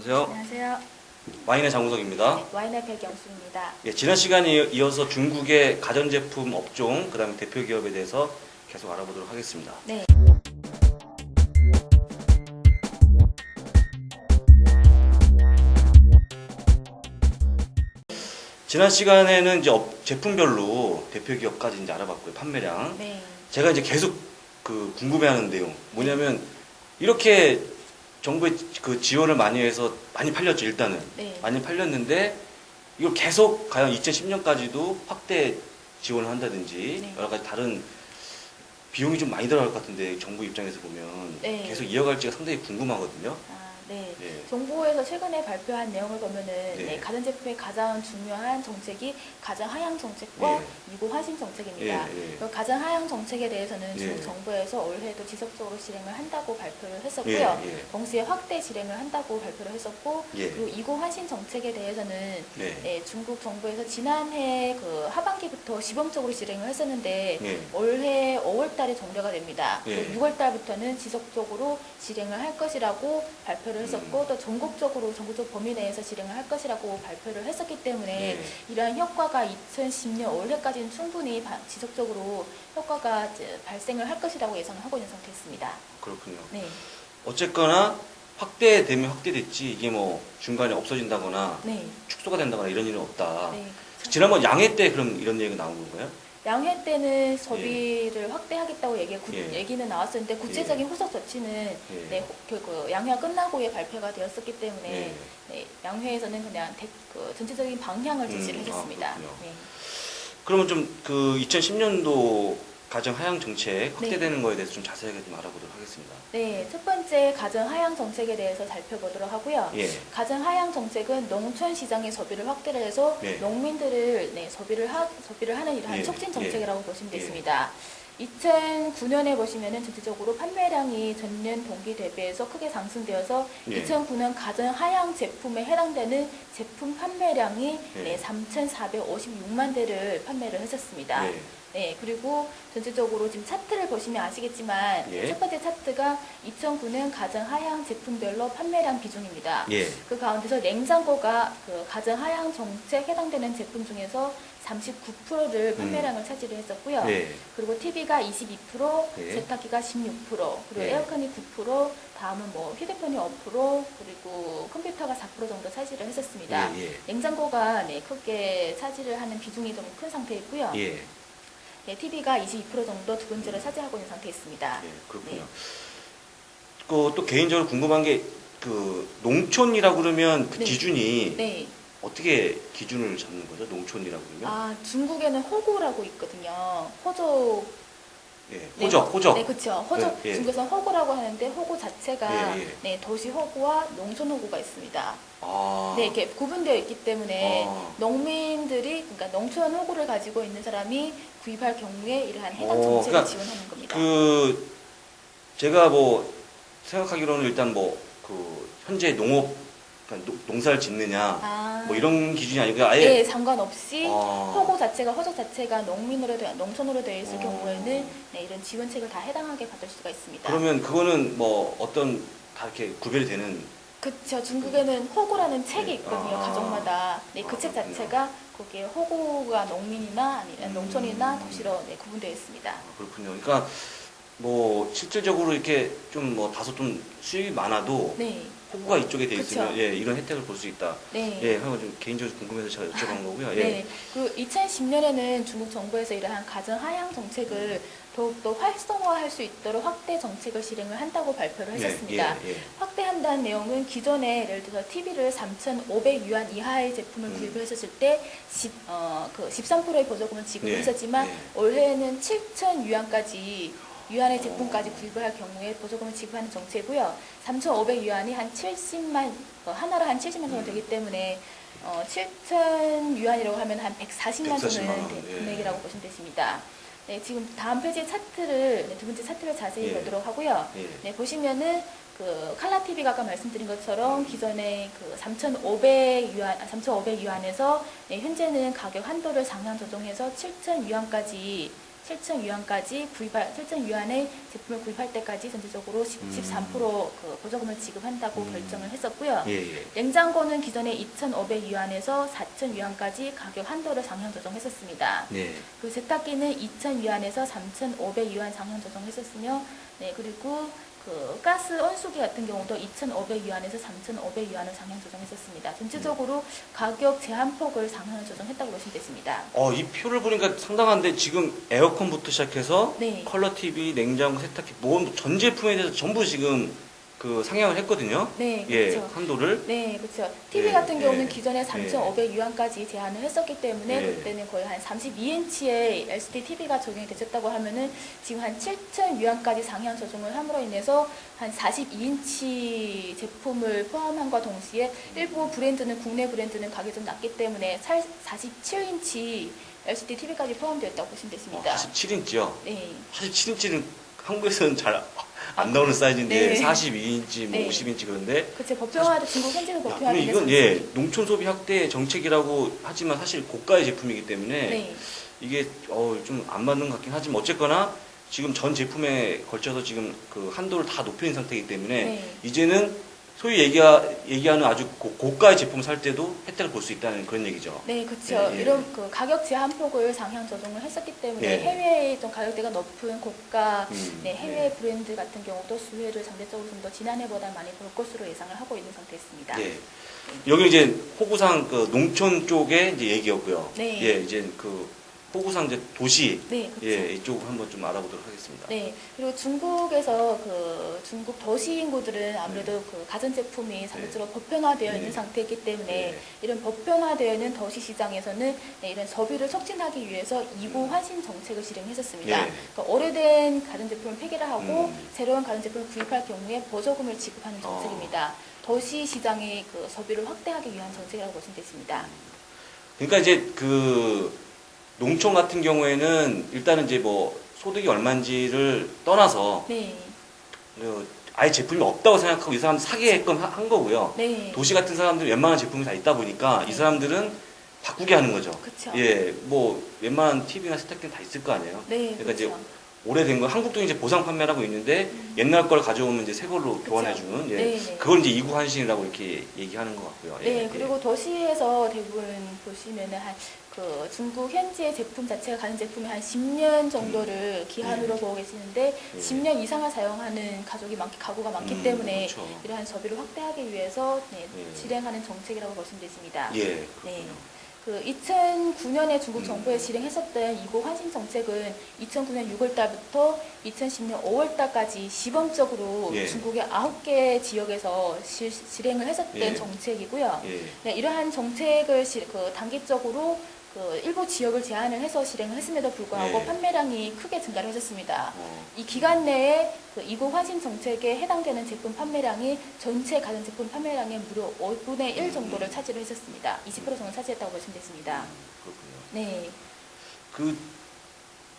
안녕하세요. 안녕하세요. 와인의 장우석입니다. 네, 와인의 백영수입니다. 예, 지난 시간에 이어서 중국의 가전제품 업종, 그 다음에 대표 기업에 대해서 계속 알아보도록 하겠습니다. 네. 지난 시간에는 이제 제품별로 대표 기업까지 이제 알아봤고요. 판매량. 네. 제가 이제 계속 궁금해하는 내용 뭐냐면 이렇게 정부의 그 지원을 많이 해서 많이 팔렸죠. 일단은 네. 많이 팔렸는데 이걸 계속 과연 2010년까지도 확대 지원을 한다든지 네. 여러 가지 다른 비용이 좀 많이 들어갈 것 같은데 정부 입장에서 보면 네. 계속 이어갈지가 상당히 궁금하거든요. 네. 네. 정부에서 최근에 발표한 내용을 보면은 네. 가전제품의 가장 중요한 정책이 가정 하향 정책과 네. 유고 환신 정책입니다. 네. 그 가정 하향 정책에 대해서는 네. 중국 정부에서 올해도 지속적으로 실행을 한다고 발표를 했었고요. 네. 동시에 확대 실행을 한다고 발표를 했었고, 네. 그리고 유고 환신 정책에 대해서는 네. 중국 정부에서 지난해 그 하반기부터 시범적으로 실행을 했었는데 네. 올해 5월달에 종료가 됩니다. 네. 6월달부터는 지속적으로 실행을 할 것이라고 발표를 했었고 또 전국적 범위 내에서 실행을 할 것이라고 발표를 했었기 때문에 네. 이러한 효과가 2010년 올해까지는 충분히 지속적으로 효과가 이제 발생을 할 것이라고 예상하고 있는 상태였습니다. 그렇군요. 네. 어쨌거나 확대되면 확대됐지 이게 뭐 중간에 없어진다거나 네. 축소가 된다거나 이런 일은 없다. 네. 지난번 양해 때 그럼 이런 얘기가 나온 건가요? 양해 때는 소비를 확대하겠다고 얘기는 나왔었는데 구체적인 후속 조치는 양회가 끝나고에 발표가 되었었기 때문에 양회에서는 그냥 전체적인 방향을 제시를 해줬습니다. 그러면 좀 그 2010년도 가정 하향 정책 확대되는 거에 대해서 좀 자세하게 좀 알아보도록 하겠습니다. 네, 첫 번째 가정 하향 정책에 대해서 살펴보도록 하고요. 가정 하향 정책은 농촌 시장의 소비를 확대를 해서 농민들을 소비를 하는 이러한 촉진 정책이라고 보시면 되겠습니다. 2009년에 보시면은 전체적으로 판매량이 전년 동기 대비해서 크게 상승되어서 2009년 가전 하향 제품에 해당되는 제품 판매량이 3,456만 대를 판매를 했었습니다. 네, 그리고 전체적으로 지금 차트를 보시면 아시겠지만 첫 번째 차트가 2009년 가전 하향 제품별로 판매량 비중입니다. 그 가운데서 냉장고가 그 가전 하향 정책 해당되는 제품 중에서 39%를 판매량을 차지를 했었고요. 그리고 TV가 22%, 세탁기가 16%, 그리고 에어컨이 9%, 다음은 뭐 휴대폰이 5%, 그리고 컴퓨터가 4% 정도 차지를 했었습니다. 냉장고가 크게 차지를 하는 비중이 좀 큰 상태이고요. TV가 22% 정도 두 번째를 차지하고 있는 상태였습니다. 그렇군요. 또 개인적으로 궁금한 게 그 농촌이라고 그러면 그 기준이 어떻게 기준을 잡는 거죠? 농촌이라고 그러면? 중국에는 호구라고 있거든요. 호족. 호적. 네, 그렇죠. 호적. 중국에서는 호구라고 하는데 호구 자체가 도시 호구와 농촌 호구가 있습니다. 이렇게 구분되어 있기 때문에 농민들이 그러니까 농촌 호구를 가지고 있는 사람이 구입할 경우에 이러한 해당 정책을 그러니까 지원하는 겁니다. 제가 뭐 생각하기로는 일단 현재 그러니까 농사를 짓느냐 뭐 이런 기준이 아니고 아예 상관없이 호적 자체가 농촌으로 되어 있을 경우에는 이런 지원책을 다 해당하게 받을 수가 있습니다. 그러면 그거는 뭐 다 이렇게 구별이 되는? 그렇죠. 중국에는 호구라는 책이 있거든요. 가정마다. 그 책 자체가 거기에 호구가 농민이나 아니면 농촌이나 도시로 구분되어 있습니다. 그렇군요. 그러니까 뭐 실질적으로 이렇게 좀 다소 좀 수익이 많아도 호구가 이쪽에 돼 있으면 이런 혜택을 볼 수 있다. 하고 좀 개인적으로 궁금해서 제가 여쭤본 거고요. 그 2010년에는 중국 정부에서 이러한 가정 하향 정책을 더욱더 활성화할 수 있도록 확대 정책을 실행을 한다고 발표를 했었습니다. 확대한다는 내용은 기존에 예를 들어서 TV를 3,500유안 이하의 제품을 구입을 했었을 때 13%의 보조금을 지급을 했었지만 올해는 7,000유안까지 유안의 제품까지 구입을 할 경우에 보조금을 지급하는 정책이고요. 3,500유안이 한 70만, 하나로 한 70만 정도 되기 때문에 7,000유안이라고 하면 한 140만 정도는 금액이라고 보시면 되십니다. 지금 다음 페이지의 차트를, 두 번째 차트를 자세히 보도록 하고요. 보시면은 그 칼라 TV가 아까 말씀드린 것처럼 기존에 그 3,500유안에서 현재는 가격 한도를 상향 조정해서 7,000유안까지 7,000위안까지 7,000위안의 제품을 구입할 때까지 전체적으로 13% 그 보조금을 지급한다고 결정을 했었고요. 예, 예. 냉장고는 기존에 2,500위안에서 4,000위안까지 가격 한도를 상향 조정했었습니다. 네. 그 세탁기는 2,000위안에서 3,500위안 상향 조정했었으며, 네, 그리고 그 가스 온수기 같은 경우도 2,500위안에서 3,500위안을 상향 조정했었습니다. 전체적으로 가격 제한폭을 상향 조정했다고 보시면 되십니다. 이 표를 보니까 상당한데 지금 에어컨부터 시작해서 네. 컬러 TV, 냉장고, 세탁기 전 제품에 대해서 전부 지금 그 상향을 했거든요. 네, 예, 그렇죠. 한도를. 네, 그렇죠. TV 예, 같은 경우는 예, 기존에 3,500위안까지 제한을 했었기 때문에 예. 그때는 거의 한 32인치의 LCD TV가 적용이 됐었다고 하면은 지금 한 7,000위안까지 상향 조정을 함으로 인해서 한 42인치 제품을 포함함과 동시에 일부 브랜드는 국내 브랜드는 가격이 좀 낮기 때문에 47인치 LCD TV까지 포함되었다고 보시면 되십니다. 47인치요? 네. 47인치는 한국에서는 잘 안 나오는 사이즈인데 네. 42인치, 뭐 네. 50인치 그런데 그렇죠. 법정화도 중국 현지도 그럼 법정화되는 이건 예 농촌 소비 확대 정책이라고 하지만 사실 고가의 제품이기 때문에 네. 이게 좀 안 맞는 것 같긴 하지만 어쨌거나 지금 전 제품에 걸쳐서 지금 그 한도를 다 높인 상태이기 때문에 네. 이제는 소위 얘기하는 아주 고가의 제품을 살 때도 혜택을 볼 수 있다는 그런 얘기죠. 네, 그렇죠. 예, 예. 이런 그 가격 제한폭을 상향 조정을 했었기 때문에 예. 해외의 좀 가격대가 높은 고가 네, 해외 예. 브랜드 같은 경우도 수혜를 상대적으로 좀 더 지난해보다 많이 볼 것으로 예상을 하고 있는 상태였습니다. 예. 여기 이제 호구상 그 농촌 쪽의 이제 얘기였고요. 네. 예, 이제 그 호구상 이제 도시 네, 그렇죠. 예, 이쪽 한번 좀 알아보도록 하겠습니다. 네, 그리고 중국에서 그 중국 도시 인구들은 아무래도 그 가전제품이 상대적으로 보편화되어 네. 있는 상태이기 때문에 네. 이런 보편화되어 있는 도시 시장에서는 네, 이런 소비를 촉진하기 위해서 2구 환신 정책을 실행했었습니다. 네. 그러니까 오래된 가전제품을 폐기를 하고 음. 새로운 가전제품을 구입할 경우에 보조금을 지급하는 정책입니다. 도시 시장의 그 소비를 확대하기 위한 정책이라고 보시면 되십니다. 그러니까 이제 그 농촌 같은 경우에는 일단은 이제 뭐 소득이 얼마인지를 떠나서 네, 아예 제품이 없다고 생각하고 이 사람들 사게끔 한 거고요. 네, 도시 같은 사람들은 웬만한 제품이 다 있다 보니까 이 네. 사람들은 바꾸게 하는 거죠. 그렇죠. 예, 뭐 웬만한 TV나 세탁기는 다 있을 거 아니에요. 네, 그러니까 이제 그렇죠. 오래된 거 한국도 이제 보상 판매를 하고 있는데 옛날 걸 가져오면 이제 새 걸로 교환해 주는 예. 네, 네. 그걸 이제 이구 환신이라고 이렇게 얘기하는 것 같고요. 예, 네, 예. 그리고 도시에서 대부분 보시면은 한 그 중국 현지의 제품 자체가 가는 제품이 한 10년 정도를 기한으로 네. 보고 계시는데 네. 10년 이상을 사용하는 가구가 많기 때문에 그렇죠. 이러한 소비를 확대하기 위해서 네, 네. 실행하는 정책이라고 보시면 되십니다. 예, 네. 그렇군요. 그 2009년에 중국 정부에 실행했었던 2구 환신 정책은 2009년 6월달부터 2010년 5월달까지 시범적으로 예. 중국의 9개 지역에서 실행을 했었던 예. 정책이고요. 예. 네, 이러한 정책을 그 단기적으로 그 일부 지역을 제한을 해서 실행을 했음에도 불구하고 예. 판매량이 크게 증가를 했었습니다. 어, 이 기간 내에 그 2구 환신 정책에 해당되는 제품 판매량이 전체 가전제품 판매량의 무려 5분의 1 정도를 차지를 했었습니다. 20% 정도 차지했다고 보시면 되십니다. 그렇군요. 네. 그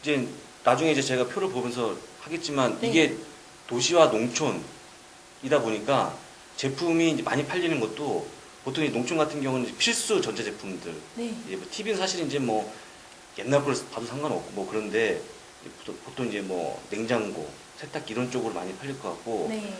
이제 나중에 이제 제가 표를 보면서 하겠지만 네. 이게 도시와 농촌이다 보니까 제품이 이제 많이 팔리는 것도 보통 이 농촌 같은 경우는 이제 필수 전자제품들, 네. 예, 뭐 TV는 사실 이제 뭐 옛날 걸 봐도 상관없고 뭐 그런데 보통 이제 뭐 냉장고, 세탁기 이런 쪽으로 많이 팔릴 것 같고 네.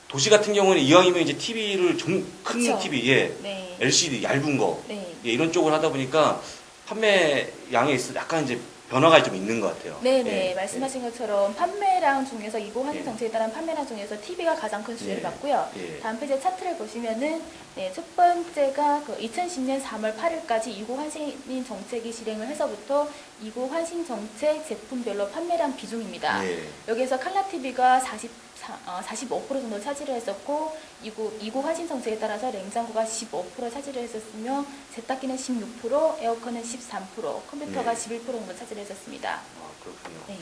도시 같은 경우는 이왕이면 이제 TV를 좀 큰 그쵸. TV, 예, 네. LCD 얇은 거, 네. 예, 이런 쪽으로 하다 보니까 판매 양에 있어 약간 이제 변화가 좀 있는 것 같아요. 네네, 예, 말씀하신 것처럼 판매량 중에서 2구 환신 예. 정책에 따른 판매량 중에서 TV가 가장 큰 수혜를 예. 받고요. 예. 다음 페이지 차트를 보시면은 네, 첫 번째가 그 2010년 3월 8일까지 2구 환신 정책이 실행을 해서부터 2구 환신 정책 제품별로 판매량 비중입니다. 예. 여기에서 칼라 TV가 45% 정도 차지를 했었고 2구 환신 정책에 따라서 냉장고가 15% 차지를 했었으며 세탁기는 16%, 에어컨은 13%, 컴퓨터가 네. 11% 정도 차지를 했었습니다. 아, 그렇군요. 네.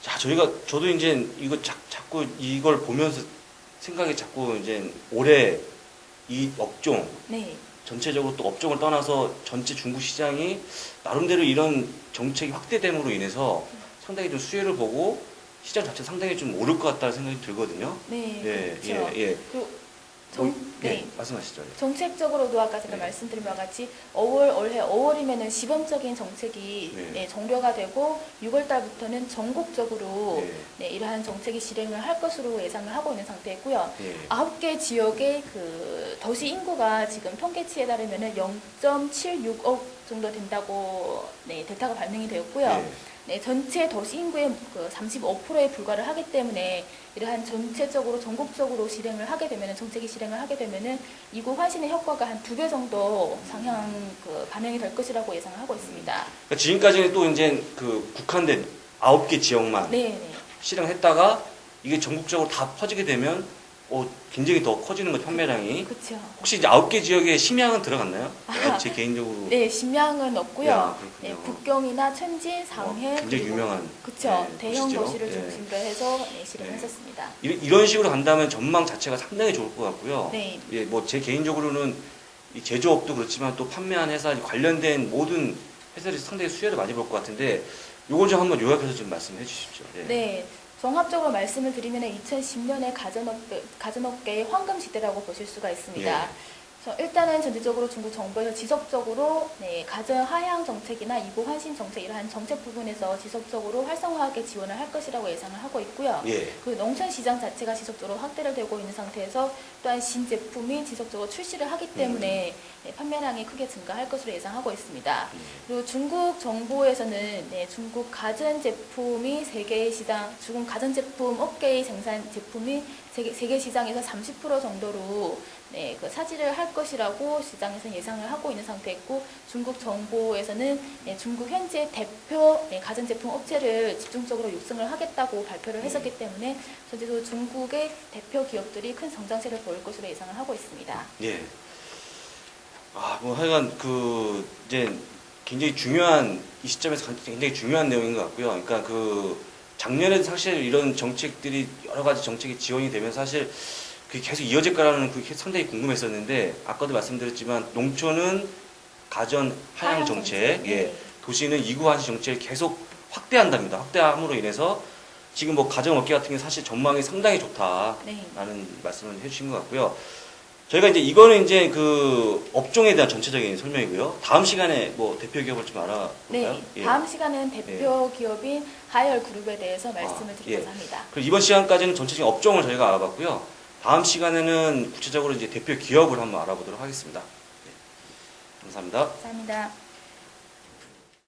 자, 저도 이제 이거 자꾸 이걸 보면서 생각이 자꾸 이제 올해 이 업종, 네. 전체적으로 또 업종을 떠나서 전체 중국 시장이 나름대로 이런 정책이 확대됨으로 인해서 상당히 좀 수혜를 보고 시장 자체 상당히 좀 오를 것 같다는 생각이 들거든요. 네. 예, 그렇죠. 예, 예. 그리고 네. 말씀하시죠. 정책적으로도 아까 제가 말씀드린 바와 같이 올해 5월이면은 시범적인 정책이 종료가 되고 6월 달부터는 전국적으로 이러한 정책이 실행을 할 것으로 예상을 하고 있는 상태이고요. 9개 지역의 그 도시 인구가 지금 통계치에 따르면은 0.76억 정도 된다고 데이터가 발명이 되었고요. 전체 도시 인구의 그 35%에 불과를 하기 때문에 이러한 전체적으로 전국적으로 정책이 실행을 하게 되면은 이구 환신의 효과가 한 2배 정도 상향 반영이 될 것이라고 예상을 하고 있습니다. 그러니까 지금까지는 또 이제 그 국한된 9개 지역만 실행했다가 이게 전국적으로 다 퍼지게 되면 굉장히 더 커지는 거죠, 판매량이. 그렇죠. 혹시 이제 9개 지역에 심양은 들어갔나요? 제 개인적으로. 네, 심양은 없고요. 야, 북경이나 천진, 상해. 굉장히 유명한. 그렇죠. 대형 도시를 중심으로 해서 실행했었습니다. 이런 식으로 간다면 전망 자체가 상당히 좋을 것 같고요. 뭐 제 개인적으로는 이 제조업도 그렇지만 또 판매한 회사 관련된 모든 회사들이 상당히 수혜를 많이 볼 것 같은데 요거 좀 한번 요약해서 좀 말씀해 주십시오. 네. 종합적으로 말씀을 드리면 2010년에 가전업계의 황금 시대라고 보실 수가 있습니다. 일단은 전체적으로 중국 정부에서 지속적으로 가전 하향 정책이나 이구 환신 정책 이러한 정책 부분에서 지속적으로 활성화하게 지원을 할 것이라고 예상을 하고 있고요. 그 농촌 시장 자체가 지속적으로 확대를 되고 있는 상태에서 또한 신제품이 지속적으로 출시를 하기 때문에 판매량이 크게 증가할 것으로 예상하고 있습니다. 그리고 중국 정부에서는 중국 가전제품이 중국 가전제품 업계의 생산 제품이 세계 시장에서 30% 정도로 그 차지를 할 것이라고 시장에서 예상을 하고 있는 상태였고 중국 정부에서는 중국 현재 대표 가전제품 업체를 집중적으로 육성을 하겠다고 발표를 했었기 때문에 전체적으로 중국의 대표 기업들이 큰 성장세를 보일 것으로 예상을 하고 있습니다. 뭐 하여간 이제 굉장히 중요한 이 시점에서 굉장히 중요한 내용인 것 같고요. 그러니까 작년에 사실 이런 정책들이 여러 가지 정책이 지원이 되면 사실 그게 계속 이어질까라는 그게 상당히 궁금했었는데 아까도 말씀드렸지만 농촌은 가전 하향 정책, 도시는 이구 환신 정책을 계속 확대한답니다. 확대함으로 인해서 지금 뭐 가전업계 같은 게 사실 전망이 상당히 좋다라는 말씀을 해주신 것 같고요. 저희가 이제 이거는 이제 그 업종에 대한 전체적인 설명이고요. 다음 시간에 뭐 대표 기업을 좀 알아볼까요? 다음 시간은 대표 기업인 하이얼 그룹에 대해서 말씀을 드리고자 합니다. 그리고 이번 시간까지는 전체적인 업종을 저희가 알아봤고요. 다음 시간에는 구체적으로 이제 대표 기업을 한번 알아보도록 하겠습니다. 감사합니다. 감사합니다.